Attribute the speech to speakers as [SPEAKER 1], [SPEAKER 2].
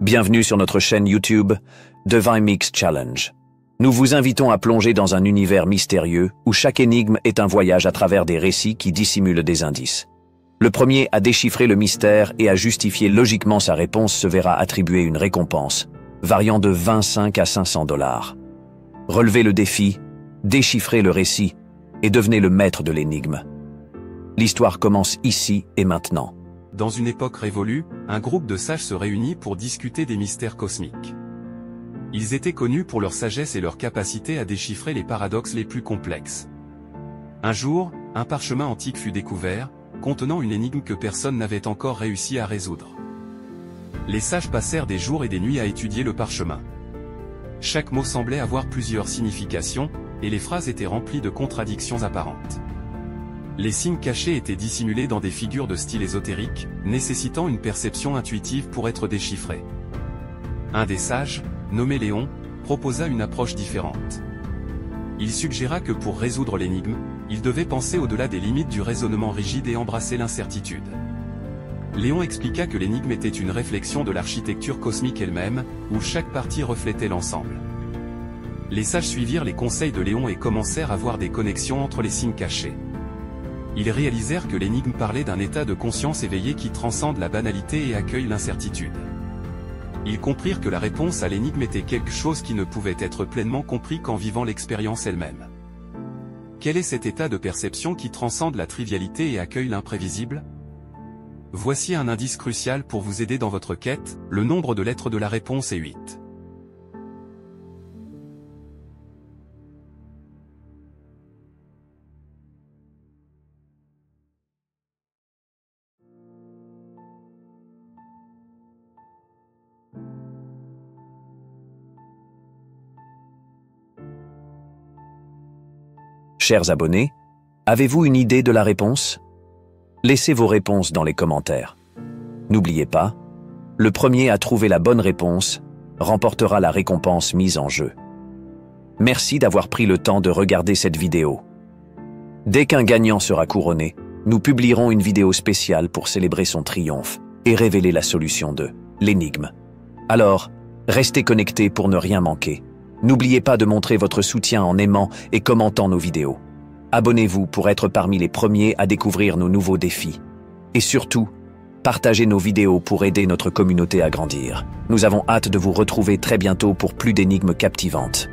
[SPEAKER 1] Bienvenue sur notre chaîne YouTube Divine Mix Challenge. Nous vous invitons à plonger dans un univers mystérieux où chaque énigme est un voyage à travers des récits qui dissimulent des indices. Le premier à déchiffrer le mystère et à justifier logiquement sa réponse se verra attribuer une récompense, variant de 25 à 500 $. Relevez le défi, déchiffrez le récit et devenez le maître de l'énigme. L'histoire commence ici et maintenant.
[SPEAKER 2] Dans une époque révolue, un groupe de sages se réunit pour discuter des mystères cosmiques. Ils étaient connus pour leur sagesse et leur capacité à déchiffrer les paradoxes les plus complexes. Un jour, un parchemin antique fut découvert, contenant une énigme que personne n'avait encore réussi à résoudre. Les sages passèrent des jours et des nuits à étudier le parchemin. Chaque mot semblait avoir plusieurs significations, et les phrases étaient remplies de contradictions apparentes. Les signes cachés étaient dissimulés dans des figures de style ésotérique, nécessitant une perception intuitive pour être déchiffrés. Un des sages, nommé Léon, proposa une approche différente. Il suggéra que pour résoudre l'énigme, il devait penser au-delà des limites du raisonnement rigide et embrasser l'incertitude. Léon expliqua que l'énigme était une réflexion de l'architecture cosmique elle-même, où chaque partie reflétait l'ensemble. Les sages suivirent les conseils de Léon et commencèrent à voir des connexions entre les signes cachés. Ils réalisèrent que l'énigme parlait d'un état de conscience éveillé qui transcende la banalité et accueille l'incertitude. Ils comprirent que la réponse à l'énigme était quelque chose qui ne pouvait être pleinement compris qu'en vivant l'expérience elle-même. Quel est cet état de perception qui transcende la trivialité et accueille l'imprévisible? Voici un indice crucial pour vous aider dans votre quête, le nombre de lettres de la réponse est 8.
[SPEAKER 1] Chers abonnés, avez-vous une idée de la réponse? Laissez vos réponses dans les commentaires. N'oubliez pas, le premier à trouver la bonne réponse remportera la récompense mise en jeu. Merci d'avoir pris le temps de regarder cette vidéo. Dès qu'un gagnant sera couronné, nous publierons une vidéo spéciale pour célébrer son triomphe et révéler la solution de l'énigme. Alors, restez connectés pour ne rien manquer. N'oubliez pas de montrer votre soutien en aimant et commentant nos vidéos. Abonnez-vous pour être parmi les premiers à découvrir nos nouveaux défis. Et surtout, partagez nos vidéos pour aider notre communauté à grandir. Nous avons hâte de vous retrouver très bientôt pour plus d'énigmes captivantes.